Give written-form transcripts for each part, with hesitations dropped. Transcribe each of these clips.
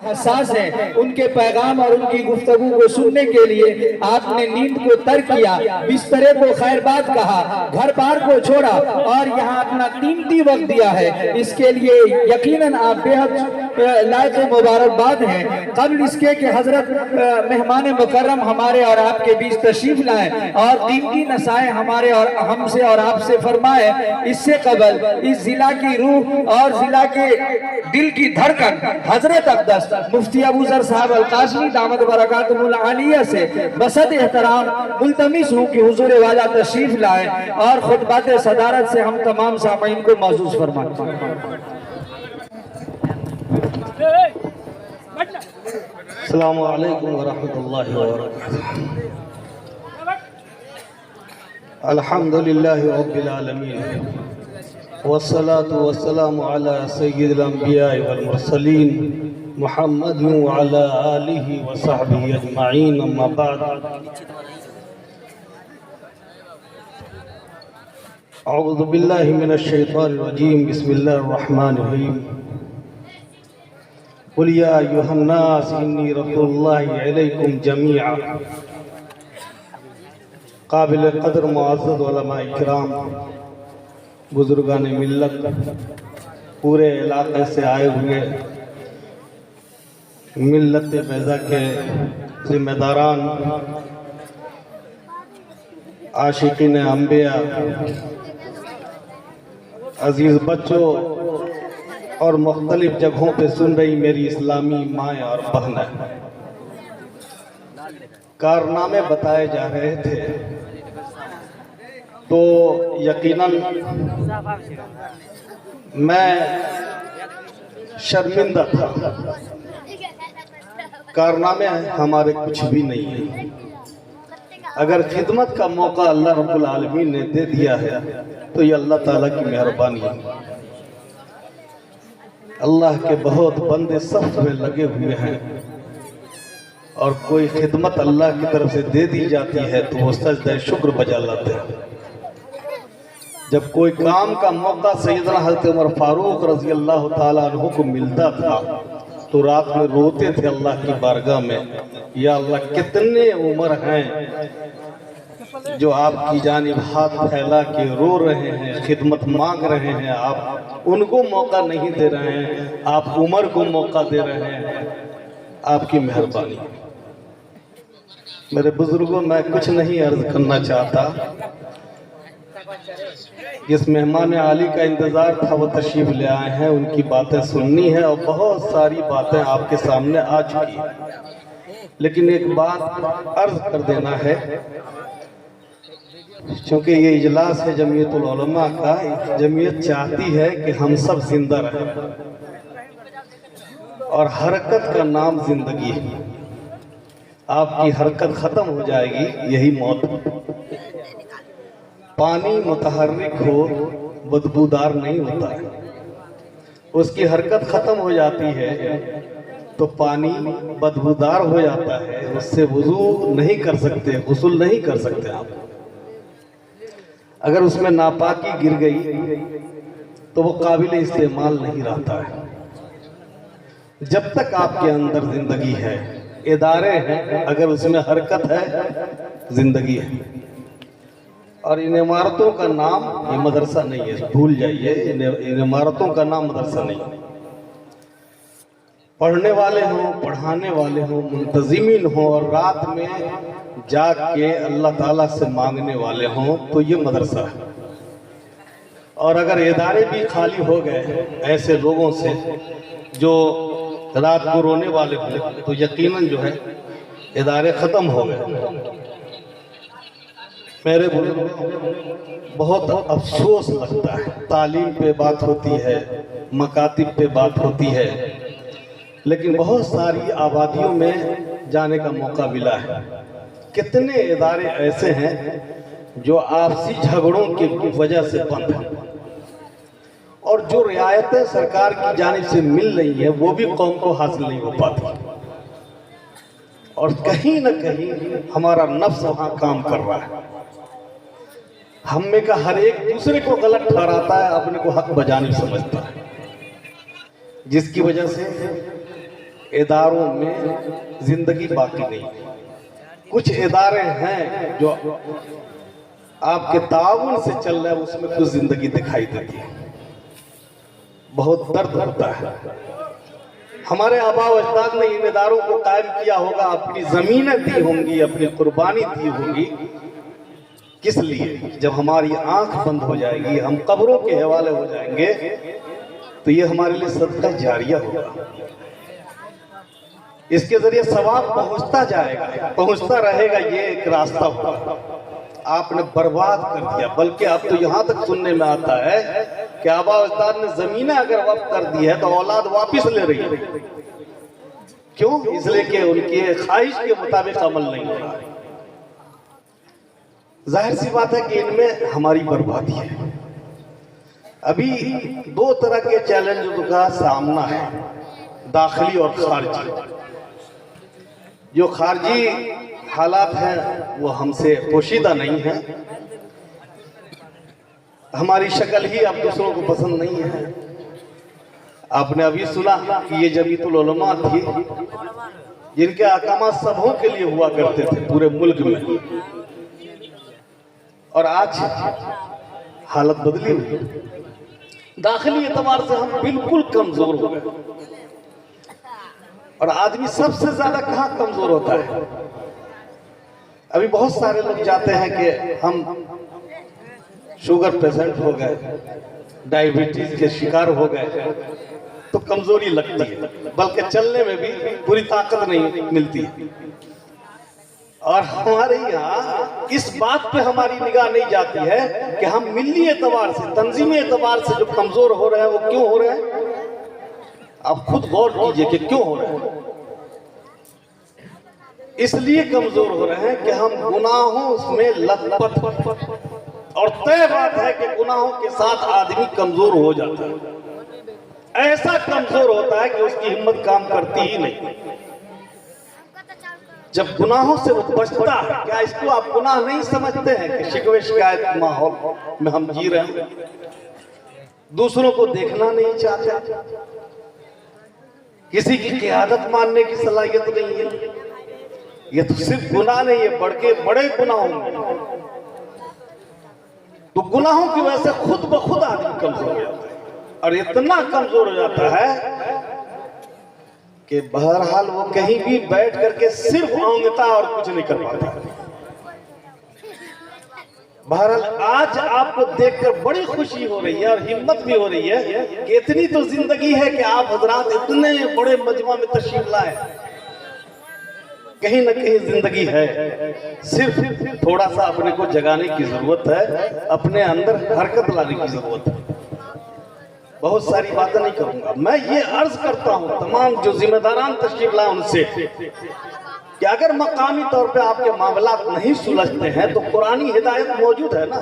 हसास है, उनके पैगाम और उनकी गुफ्तगू को सुनने के लिए आपने नींद को तर्क किया, बिस्तरे को खैरबाद कहा, घर बार को छोड़ा और यहाँ अपना कीमती वक्त दिया है। इसके लिए यकीनन आप बेहद लायक मुबारकबाद हैं। कबल इसके कि हजरत मेहमान मुकर्रम हमारे और आपके बीच तशरीफ लाए और कीमती नसाए हमारे और हमसे और आपसे फरमाए, इससे कबल इस जिला की रूह और जिला के दिल की धड़कन हजरत अक़दस मुफ्ती अबू ज़र साहब अल-कासमी दामत बरकातुहुल आलिया से बसद एहतराम मुल्तमिस हूँ कि हुजूर वाला तशरीफ लाए और खुतबात सदारत से हम तमाम सामीन को महसूस फरमाएं। अस्सलामु अलैकुम वरहमतुल्लाहि वबरकातुहू। अल्हम्दुलिल्लाहि रब्बिल आलमीन वस्सलातु वस्सलामु अला सय्यिदिल अंबिया वल मुरसलीन मुहम्मद व अला आलिहि व सहबिहि अजमाइन, अम्मा बाद। अऊज़ु बिल्लाहि मिनश शैतानिर रजीम, बिस्मिल्लाहिर रहमानिर रहीम। कुल या अय्युहन नास इन्नी रसूलुल्लाहि अलैकुम जमीआ। काबिल क़द्र मुअज़्ज़ज़ उलमा इकराम, बुजुर्गान मिल्लत, पूरे इलाके से आए हुए मिल्लत बैज़ा के ज़िम्मेदारान, आशिकीन अंबिया, अजीज़ बच्चों और मुख्तलिफ जगहों पे सुन रही मेरी इस्लामी माएँ और बहनें, कारनामे बताए जा रहे थे तो यकीनन मैं शर्मिंदा था। कारनामे हमारे कुछ भी नहीं है। अगर खिदमत का मौका अल्लाह रब्बुल आलमीन ने दे दिया है तो ये अल्लाह ताला की मेहरबानी है। अल्लाह के बहुत बंदे सफ में लगे हुए हैं और कोई खिदमत अल्लाह की तरफ से दे दी जाती है तो वो सजदा शुक्र बजा लाते हैं। जब कोई काम का मौका सैयदना हज़रत उमर फारूक रज़ी अल्लाह ताला अन्हु को मिलता था तो रात में रोते थे अल्लाह की बारगाह में, या अल्लाह कितने उमर हैं जो आपकी जानिब हाथ फैला के रो रहे हैं, खिदमत मांग रहे हैं, आप उनको मौका नहीं दे रहे हैं, आप उमर को मौका दे रहे हैं। आपकी मेहरबानी। मेरे बुजुर्गों, मैं कुछ नहीं अर्ज करना चाहता। जिस मेहमान आली का इंतज़ार था वो तशरीफ ले आए हैं, उनकी बातें सुननी है और बहुत सारी बातें आपके सामने आ चुकी हैं, लेकिन एक बात अर्ज कर देना है। क्योंकि ये इजलास है जमीयतुल उलमा का, जमीयत चाहती है कि हम सब जिंदा रहें और हरकत का नाम जिंदगी है। आपकी हरकत ख़त्म हो जाएगी, यही मौत। पानी मुतहर्रिक हो बदबूदार नहीं होता है, उसकी हरकत ख़त्म हो जाती है तो पानी बदबूदार हो जाता है, उससे वुज़ू नहीं कर सकते, गुस्ल नहीं कर सकते आप। अगर उसमें नापाकी गिर गई तो वो काबिल इस्तेमाल नहीं रहता है। जब तक आपके अंदर ज़िंदगी है, इदारे हैं, अगर उसमें हरकत है, ज़िंदगी है। और इन इमारतों का नाम ये मदरसा नहीं है, भूल जाइए, इन इमारतों का नाम मदरसा नहीं है। पढ़ने वाले हों, पढ़ाने वाले हों, मुंतज़िमीन हों और रात में जाग के अल्लाह ताला से मांगने वाले हों तो ये मदरसा है। और अगर इदारे भी खाली हो गए ऐसे लोगों से जो रात को रोने वाले हों तो यकीनन जो है इदारे ख़त्म हो गए। मेरे बहुत अफसोस लगता है, तालीम पे बात होती है, मकातिब पे बात होती है, लेकिन बहुत सारी आबादियों में जाने का मौका मिला है। कितने इदारे ऐसे हैं जो आपसी झगड़ों की वजह से बंद हैं और जो रियायतें सरकार की जानिब से मिल रही है वो भी कौम को हासिल नहीं हो पाती। और कहीं न कहीं हमारा नफ्स वहाँ काम कर रहा है। हम में का हर एक दूसरे को गलत ठहराता है, अपने को हक बजानी समझता है, जिसकी वजह से इदारों में जिंदगी बाकी नहीं है। कुछ इदारे हैं जो आपके ताउन से चल रहे हैं, उसमें कुछ जिंदगी दिखाई देती है, बहुत दर्द होता है। हमारे आबा व अजदाद ने इन इदारों को कायम किया होगा, अपनी जमीनें दी होंगी, अपनी कुर्बानी दी होगी। किस लिए? जब हमारी आंख बंद हो जाएगी, हम कब्रों के हवाले हो जाएंगे, तो ये हमारे लिए सदका जारिया होगा। इसके जरिए सवाब पहुंचता जाएगा, पहुंचता रहेगा, ये एक रास्ता होगा। आपने बर्बाद कर दिया। बल्कि अब तो यहाँ तक सुनने में आता है कि आबा अजदाद ने जमीनें अगर वक्फ कर दी है तो औलाद वापिस ले रही है। क्यों? इसलिए कि उनकी ख्वाहिश के मुताबिक अमल नहीं हो रहा। जाहिर सी बात है कि इनमें हमारी बर्बादी है। अभी दो तरह के चैलेंज का सामना है, दाखिली और खारजी। जो खारजी हालात हैं वो हमसे पोशीदा नहीं है, हमारी शक्ल ही अब दूसरों को पसंद नहीं है। आपने अभी सुना कि ये जमीयतुल उलमा थी, जिनके अहकाम सबों के लिए हुआ करते थे पूरे मुल्क में, और आज हालत बदली हुई। दाखिली एतबार से हम बिल्कुल कमजोर हो गए। और आदमी सबसे ज्यादा कहाँ कमजोर होता है? अभी बहुत सारे लोग जाते हैं कि हम शुगर पेशेंट हो गए, डायबिटीज के शिकार हो गए, तो कमजोरी लगती है, बल्कि चलने में भी पूरी ताकत नहीं मिलती है। और हमारे यहाँ इस बात पे हमारी निगाह नहीं जाती है कि हम मिली एतबार से, तंजीमी एतबार से जो कमजोर हो रहे हैं वो क्यों हो रहे हैं। आप खुद गौर कीजिए कि क्यों हो रहे हैं। इसलिए कमजोर हो रहे हैं कि हम गुनाहों में लथपथ, और तय बात है कि गुनाहों के साथ आदमी कमजोर हो जाता है। ऐसा कमजोर होता है कि उसकी हिम्मत काम करती ही नहीं। जब गुनाहों से वो बचता है, क्या इसको आप गुनाह नहीं समझते हैं कि शिकवे शिकायत माहौल में हम जी रहे हैं, दूसरों को देखना नहीं चाहते, किसी की क़ियादत मानने की सलाहियत नहीं है। ये तो सिर्फ गुनाह नहीं है, बड़े गुनाह होंगे। तो गुनाहों की वजह से खुद ब खुद आदमी कमजोर हो जाता है, और इतना कमजोर हो जाता है कि बहरहाल वो कहीं भी बैठ करके सिर्फ औंगता और कुछ नहीं कर पाता। बहरहाल आज आपको देखकर बड़ी खुशी हो रही है और हिम्मत भी हो रही है कि इतनी तो जिंदगी है कि आप हजरात इतने बड़े मजमा में तशरीफ लाए। कहीं ना कहीं जिंदगी है, सिर्फ थोड़ा सा अपने को जगाने की जरूरत है, अपने अंदर हरकत लाने की जरूरत है। बहुत सारी बातें नहीं करूंगा, मैं ये अर्ज करता हूं तमाम जो जिम्मेदारान तशरीफ लाए उनसे कि अगर मकामी तौर पे आपके मामला नहीं सुलझते हैं तो कुरानी हिदायत मौजूद है ना।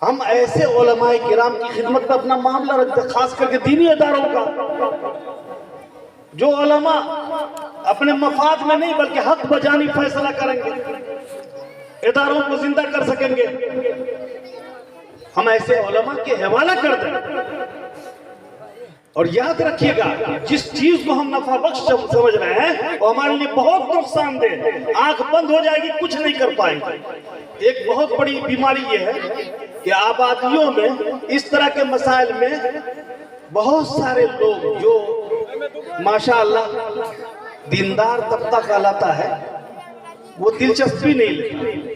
हम ऐसे उलमाए किराम की खिदमत में अपना मामला रखते, खास करके दीनी इदारों का, जो उलमा अपने मफाद में नहीं बल्कि हक बजानी फैसला करेंगे, इदारों को जिंदा कर सकेंगे। हम ऐसे उलमा के हवाला कर दें। और याद रखिएगा, जिस चीज को हम नफा बख्श समझ रहे हैं वो हमारे लिए बहुत नुकसानदेह, आंख बंद हो जाएगी, कुछ नहीं कर पाएंगे। एक बहुत बड़ी बीमारी ये है कि आबादियों में इस तरह के मसाइल में बहुत सारे लोग जो माशाअल्लाह दीनदार तबका कहलाता है, वो दिलचस्पी नहीं लेते,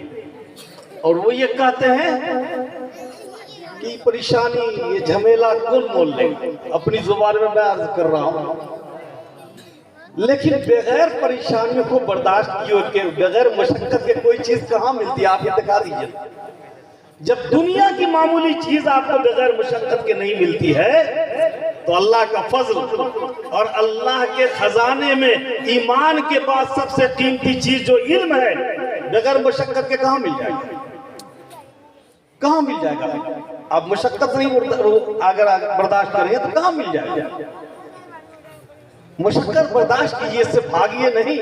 और वो ये कहते हैं कि परेशानी ये झमेला कौन मोल लेंगे। अपनी जुबान में मैं अर्ज कर रहा हूं, लेकिन बगैर परेशानियों को बर्दाश्त किए के, बगैर मशक्कत के कोई चीज कहां मिलती है? आप ये दिखा दीजिए। जब दुनिया की मामूली चीज आपको बगैर मशक्कत के नहीं मिलती है तो अल्लाह का फजल और अल्लाह के खजाने में ईमान के बाद सबसे कीमती चीज जो इल्म है, बगैर मशक्कत के कहां मिल जाएगा? कहां मिल जाएगा? आप मशक्कत नहीं अगर बर्दाश्त करेंगे तो कहां मिल जाएगा? मशक्कत बर्दाश्त कीजिए, इससे भागिए नहीं,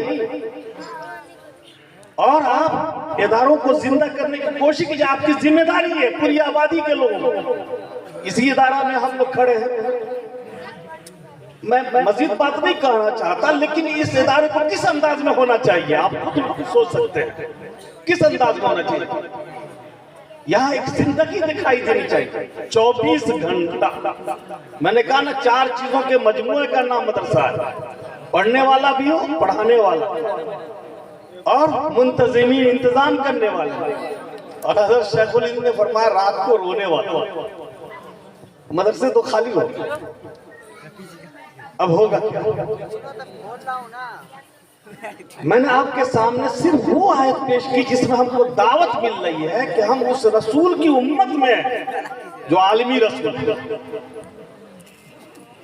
और आप इदारों को जिंदा करने की कोशिश कीजिए। आपकी जिम्मेदारी है पूरी आबादी के लोगों को। इसी इदारा में हम लोग खड़े हैं, मैं मजीद बात नहीं कहना चाहता, लेकिन इस इदारे को किस अंदाज में होना चाहिए आप खुद सोच सकते हैं, किस अंदाज में होना चाहिए। यहाँ एक जिंदगी दिखाई देनी चाहिए 24 घंटा। मैंने कहा ना, 4 चीजों के मजमूए का नाम मदरसा है, पढ़ने वाला भी हो, पढ़ाने वाला और मुंतजिमीन इंतजाम करने वाला। और हज़रत शेखुल हिंद ने फरमाया रात को रोने वाला। मदरसे तो खाली हो गए, अब होगा क्या? मैंने आपके सामने सिर्फ वो आयत पेश की जिसमें हमको दावत मिल रही है कि हम उस रसूल की उम्मत में जो आलमी रसूल,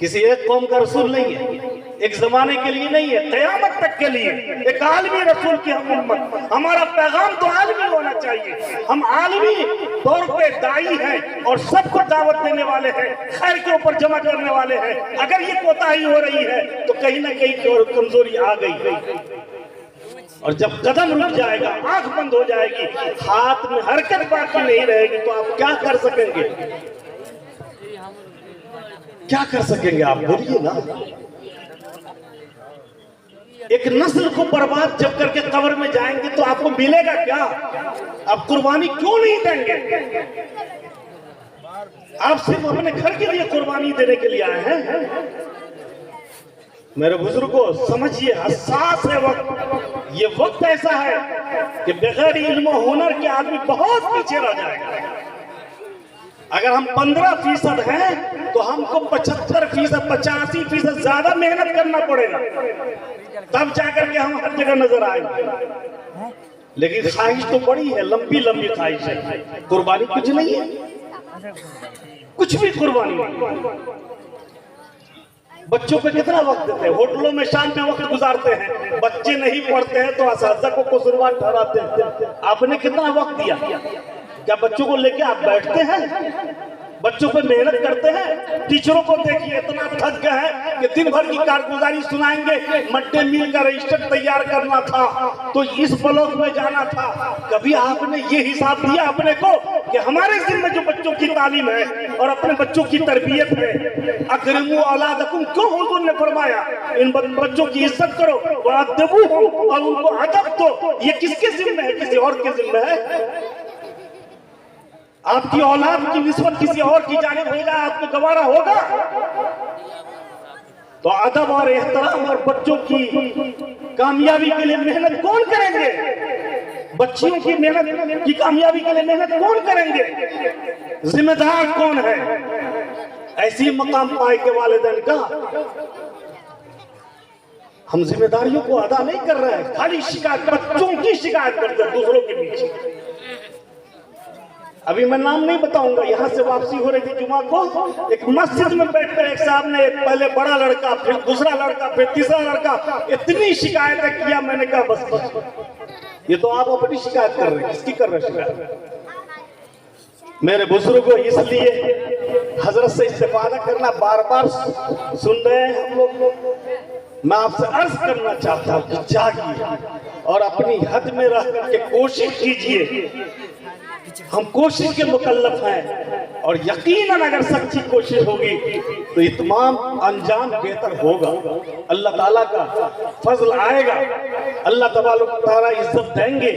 किसी एक कौम का रसूल नहीं है, एक जमाने के लिए नहीं है, क़यामत तक के लिए एक आलमी रसूल की हम उम्मत। हमारा पैगाम तो आलमी होना चाहिए। हम आलमी तौर पे दाई हैं और सबको दावत देने वाले हैं, खैर के ऊपर जमा करने वाले हैं। अगर ये कोताही हो रही है तो कहीं ना कहीं कमजोरी आ गई, और जब कदम रुक जाएगा, आंख बंद हो जाएगी, हाथ में हरकत बाकी नहीं रहेगी, तो आप क्या कर सकेंगे? क्या कर सकेंगे आप बोलिए ना। एक नस्ल को बर्बाद जब करके कब्र में जाएंगे तो आपको मिलेगा क्या? आप कुर्बानी क्यों नहीं देंगे? आप सिर्फ अपने घर के लिए कुर्बानी देने के लिए आए हैं। मेरे बुजुर्गों समझिए, हसास है वक्त। ये वक्त ऐसा है कि बगैर इल्म और हुनर के आदमी बहुत पीछे रह जाएगा। अगर हम 15% हैं तो हमको 75%, 85% ज्यादा मेहनत करना पड़ेगा, तब जाकर के हम हर जगह नजर आएंगे। लेकिन ख्वाहिश तो बड़ी है, लंबी लंबी ख्वाहिश है। कुर्बानी कुछ नहीं है, कुछ भी कुर्बानी नहीं। बच्चों पे कितना वक्त देते हैं, होटलों में शाम में वक्त गुजारते हैं, बच्चे नहीं पढ़ते हैं तो असातिज़ा को कसूरवार ठहराते हैं। आपने कितना वक्त दिया? क्या बच्चों को लेके आप बैठते हैं? बच्चों पे मेहनत करते हैं? टीचरों को देखिए, इतना थक गए हैं कि दिन भर की कारगुजारी सुनाएंगे। मिड डे मील का रजिस्टर तैयार करना था तो इस ब्लॉक में जाना था। कभी आपने ये हिसाब दिया अपने को कि हमारे जिम्मे जो बच्चों की तालीम है और अपने बच्चों की तरबियत है, अकरमू औलादकुम, क्यों हुजूर ने फरमाया इन बच्चों की इज्जत करो, वअद्दिबूहुम, और उनको अदब दो। ये किसके जिम्मे है? किसी और के जिम्मे है? आपकी औलाद की निस्बत किसी और की जानिब होगा, आपको गवारा होगा? तो अदब और एहतराम और बच्चों की कामयाबी के लिए मेहनत कौन करेंगे? बच्चियों की मेहनत की कामयाबी के लिए मेहनत कौन करेंगे? जिम्मेदार कौन है? ऐसी मकाम पाए के वालिदैन का हम जिम्मेदारियों को अदा नहीं कर रहे हैं, खाली शिकायत, बच्चों की शिकायत करते हैं दूसरों के पीछे। अभी मैं नाम नहीं बताऊंगा, यहाँ से वापसी हो रही थी जुमा को, एक मस्जिद में बैठकर एक साहब ने, पहले बड़ा लड़का, फिर दूसरा लड़का, फिर तीसरा लड़का, इतनी शिकायतें किया। मैंने कहा बस बस, ये तो आप अपनी शिकायत कर रहे हैं, किसकी कर रहे हैं शिकायत? मेरे बुजुर्गों, इसलिए हजरत से इस्तेफादा करना बार बार सुन रहे हैं हम लोग। मैं आपसे अर्ज करना चाहता हूँ कि जागिए और अपनी हद में रह करके कोशिश कीजिए। हम कोशिश के मुकल्लफ हैं और यकीनन अगर सच्ची कोशिश होगी तो ये तमाम अंजाम बेहतर होगा। अल्लाह ताला का फजल आएगा, अल्लाह तबारक व तआला इज्जत देंगे,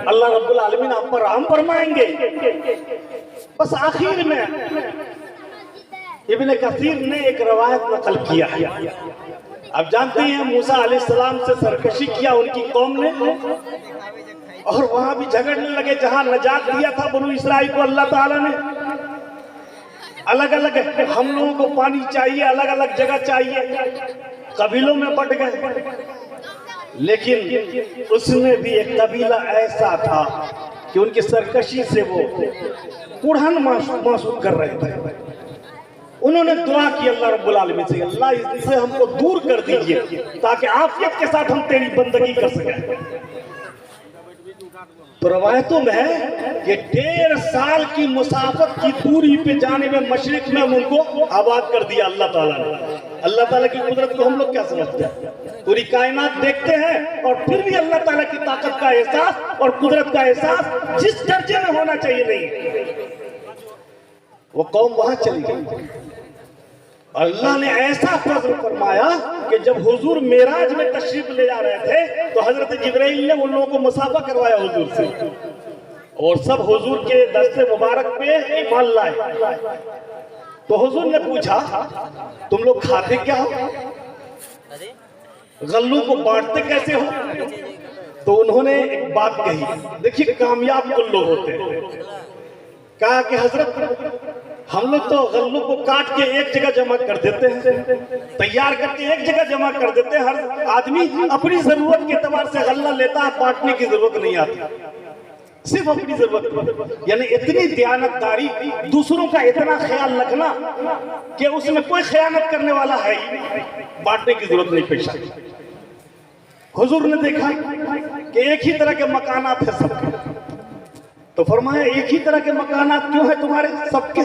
अल्लाह रब्बुल आलमीन आप पर रहम फरमाएंगे। बस आखिर में इब्ने कसीर ने एक रवायत नकल किया है। आप जानते हैं मूसा अलैहिस्सलाम से सरकशी किया उनकी कौम ने, और वहां भी झगड़ने लगे जहां नजात दिया था बनु इसराइल को अल्लाह ताला ने। अलग अलग हम लोगों को पानी चाहिए, अलग अलग जगह चाहिए, कबीलों में बट गए। लेकिन उसमें भी एक कबीला ऐसा था कि उनकी सरकशी से वो कुढ़न महसूस कर रहे थे। उन्होंने दुआ की अल्लाह रब्बुल आलमीन से, अल्लाह इससे हमको दूर कर दीजिए ताकि आफियत के साथ हम तेरी बंदगी कर सकें। तो रवायतों में है कि 1.5 साल की मुसाफत की दूरी पे जाने में मशरिक में उनको आबाद कर दिया अल्लाह ताला ने। अल्लाह ताला की कुदरत को हम लोग क्या समझते हैं? पूरी कायनात देखते हैं और फिर भी अल्लाह ताला की ताकत का एहसास और कुदरत का एहसास जिस दर्जे में होना चाहिए नहीं। वो कौम वहां चली गई अल्लाह ने ऐसा फजल फरमाया कि जब हुजूर मेराज में तशरीफ ले जा रहे थे तो हजरत जिब्राइल ने उन लोगों को मुसाफा करवाया हुजूर से, और सब हुजूर के दस्ते मुबारक पे ईमान लाए। तो हुजूर ने पूछा, तुम लोग खाते क्या हो, गल्लू को बांटते कैसे हो? तो उन्होंने एक बात कही, देखिए कामयाब कुल लोग होते हैं। कहा कि हजरत हम लोग तो गल्लू को काट के एक जगह जमा कर देते हैं, तैयार करके एक जगह जमा कर देते हैं। हर आदमी अपनी जरूरत के एतबार से गल्ला लेता है, बांटने की जरूरत नहीं आती, सिर्फ अपनी जरूरत। यानी इतनी दयानतदारी, दूसरों का इतना ख्याल रखना कि उसमें कोई खयानत करने वाला है ही नहीं, बांटने की जरूरत नहीं पेश आई। हुजूर ने देखा कि एक ही तरह के मकानात है सबके, तो फरमाया एक ही तरह के मकानात क्यों है तुम्हारे सबके?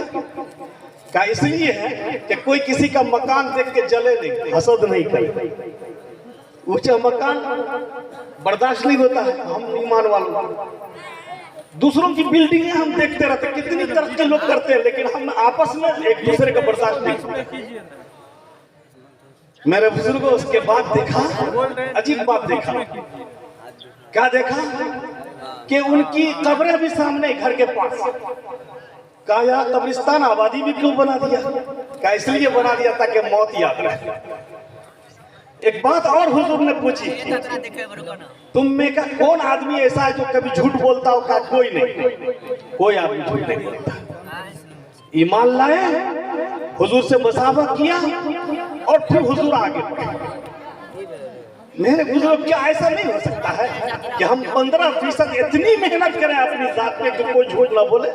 क्या इसलिए है कि कोई किसी का मकान देख के जले नहीं, हसद नहीं करे। ऊंचा मकान बर्दाश्त नहीं होता है हम ईमान वालों। दूसरों की बिल्डिंगें हम देखते रहते, कितनी तरक्की लोग करते हैं, लेकिन हम आपस में एक दूसरे का बर्दाश्त नहीं करते। मेरे बुजुर्गों उसके बाद देखा, अजीब बात देखा। क्या देखा कि उनकी कब्रें भी सामने घर के पास। कहा यार कब्रिस्तान आबादी भी क्यों बना दिया? क्या इसलिए बना दिया ताकि मौत याद रहे। एक बात और हुजूर ने पूछी, तुम में का कौन आदमी ऐसा है जो कभी झूठ बोलता हो? का कोई नहीं, कोई आदमी झूठ नहीं बोलता। ईमान लाए, हुजूर से मुसाफा किया और फिर हुजूर आगे बढ़े। मेरे बुजुर्ग, क्या ऐसा नहीं हो सकता है कि हम 15% इतनी मेहनत करें अपनी जात पे कि कोई झूठ ना बोले,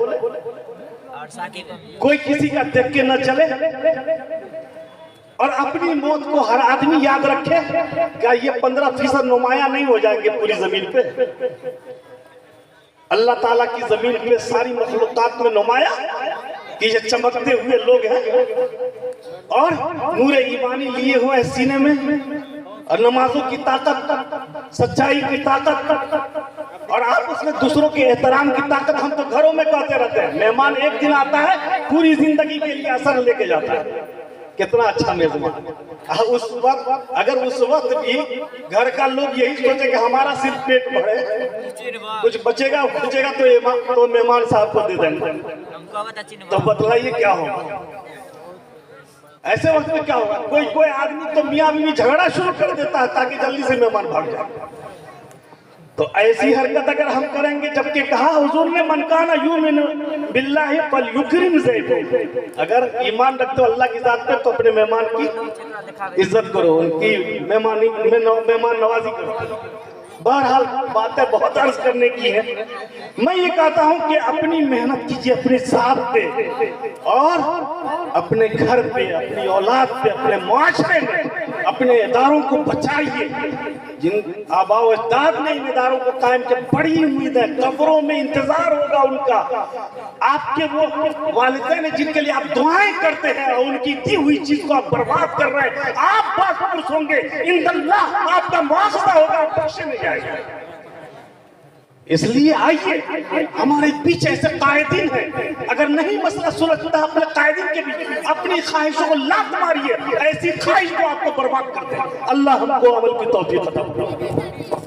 कोई किसी का देख के न चले, और अपनी मौत को हर आदमी याद रखे? क्या ये 15% नुमाया नहीं हो जाएंगे पूरी जमीन पे? अल्लाह ताला की जमीन पे सारी मखलूकात में नुमाया कि ये चमकते हुए लोग हैं और नूर ईमानी लिए हुए हैं सीने में, और नमाजों की ताकत, सच्चाई की ताकत, और आप उसमें दूसरों के एहतराम की ताकत। हम तो घरों में कहते रहते हैं, मेहमान एक दिन आता है पूरी जिंदगी के लिए असर लेके जाता है। कितना अच्छा मेजबान। उस वक्त अगर उस वक्त भी घर का लोग यही सोचे कि हमारा सिर्फ पेट भरे, कुछ बचेगा खुचेगा तो मेहमान साहब को दे देंगे, तो बतलाइए क्या होगा? ऐसे वक्त में क्या होगा? कोई आदमी तो मियां बीवी झगड़ा शुरू कर देता है ताकि जल्दी से मेहमान भाग जाए। तो ऐसी हरकत अगर हम करेंगे, जबकि कहा हुजूर ने मनकाना युमिनु बिल्लाहि फलयुकरिम ज़ैफ़हु, अगर ईमान रखते हो अल्लाह की जात पे तो अपने मेहमान की इज्जत करो, उनकी मेहमान नवाजी करो। बहरहाल बातें बहुत अर्ज करने की है। मैं ये कहता हूँ कि अपनी मेहनत कीजिए अपने साथ पे, और अपने घर पे, अपनी औलाद पे, अपने माशरे में अपने इदारों को बचाइए। जिन आबाओ अजदाद ने इन इदारों को कायम किया, बड़ी उम्मीद है कब्रों में इंतजार होगा उनका। आपके वो वालिदैन जिनके लिए आप दुआएं करते हैं और उनकी दी हुई चीज को आप बर्बाद कर रहे हैं, आप बाखुश होंगे, इंदल्लाह आपका मुआखजा होगा, आप बख्शे नहीं जाएगा। इसलिए आइए, हमारे पीछे ऐसे कायदीन हैं, अगर नहीं मसला सुलझता अपने कायदीन के बीच अपनी ख्वाहिशों को लात मारिए, ऐसी ख्वाहिश को आपको बर्बाद कर दे। अल्लाह हमको अमल की तौफीक अता फरमाए।